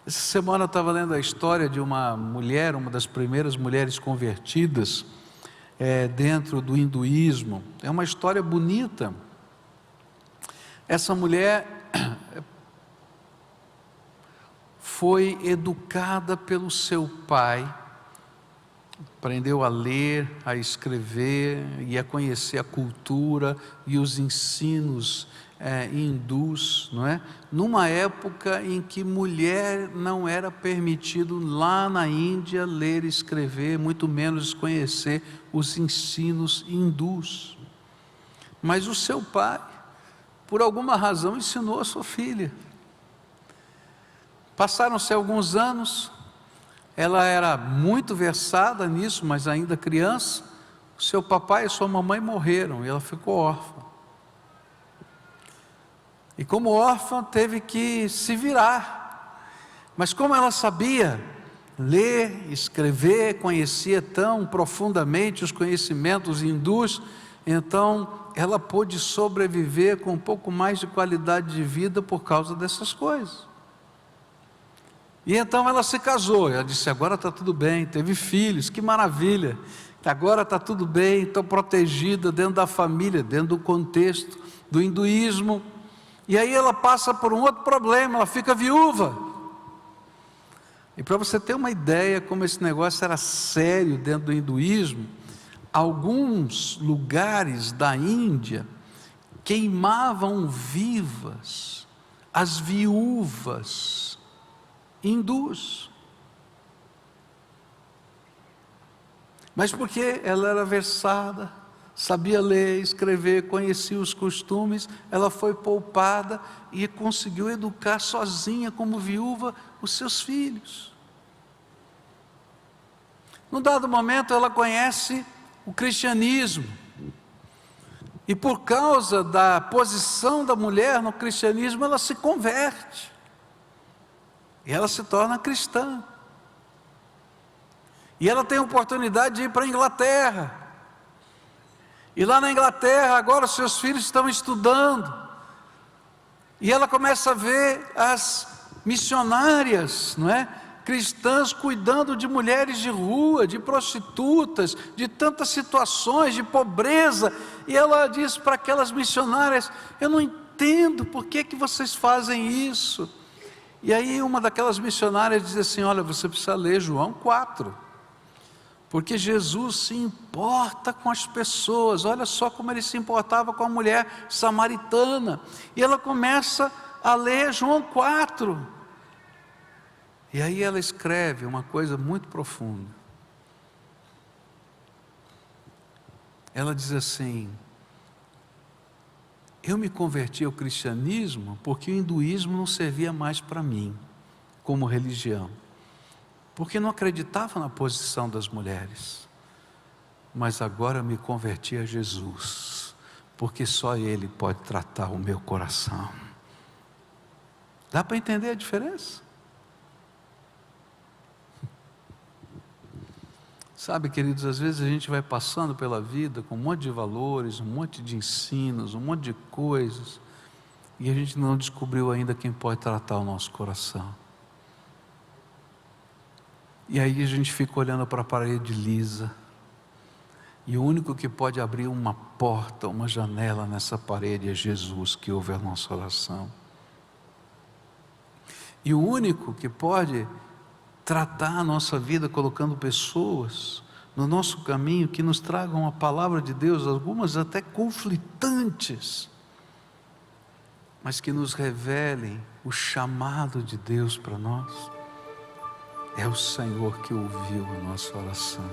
Essa semana eu estava lendo a história de uma mulher, uma das primeiras mulheres convertidas dentro do hinduísmo. É uma história bonita. Essa mulher foi educada pelo seu pai, aprendeu a ler, a escrever e a conhecer a cultura e os ensinos hindus, não é? Numa época em que mulher não era permitido lá na Índia ler e escrever, muito menos conhecer os ensinos hindus. Mas o seu pai, por alguma razão, ensinou a sua filha. Passaram-se alguns anos, ela era muito versada nisso, mas ainda criança. O seu papai e sua mamãe morreram e ela ficou órfã. E como órfã teve que se virar. Mas como ela sabia ler, escrever, conhecia tão profundamente os conhecimentos hindus, então ela pôde sobreviver com um pouco mais de qualidade de vida por causa dessas coisas. E então ela se casou, ela disse, agora está tudo bem, teve filhos, que maravilha, agora está tudo bem, estou protegida dentro da família, dentro do contexto do hinduísmo. E aí ela passa por um outro problema, ela fica viúva. E para você ter uma ideia como esse negócio era sério dentro do hinduísmo, alguns lugares da Índia queimavam vivas as viúvas hindus. Mas porque ela era versada, sabia ler, escrever, conhecia os costumes, ela foi poupada e conseguiu educar sozinha, como viúva, os seus filhos. Num dado momento ela conhece o cristianismo, e por causa da posição da mulher no cristianismo, ela se converte, e ela se torna cristã, e ela tem a oportunidade de ir para a Inglaterra, e lá na Inglaterra agora os seus filhos estão estudando, e ela começa a ver as missionárias, não é? Cristãs cuidando de mulheres de rua, de prostitutas, de tantas situações de pobreza, e ela diz para aquelas missionárias, eu não entendo por que vocês fazem isso. E aí uma daquelas missionárias diz assim, olha, você precisa ler João 4, porque Jesus se importa com as pessoas, olha só como ele se importava com a mulher samaritana, e ela começa a ler João 4, e aí ela escreve uma coisa muito profunda, ela diz assim, eu me converti ao cristianismo porque o hinduísmo não servia mais para mim, como religião, porque não acreditava na posição das mulheres, mas agora me converti a Jesus, porque só Ele pode tratar o meu coração. Dá para entender a diferença? Sabe, queridos, às vezes a gente vai passando pela vida com um monte de valores, um monte de ensinos, um monte de coisas, e a gente não descobriu ainda quem pode tratar o nosso coração. E aí a gente fica olhando para a parede lisa, e o único que pode abrir uma porta, uma janela nessa parede é Jesus, que ouve a nossa oração. E o único que pode tratar a nossa vida colocando pessoas no nosso caminho que nos tragam a palavra de Deus, algumas até conflitantes, mas que nos revelem o chamado de Deus para nós, é o Senhor que ouviu a nossa oração.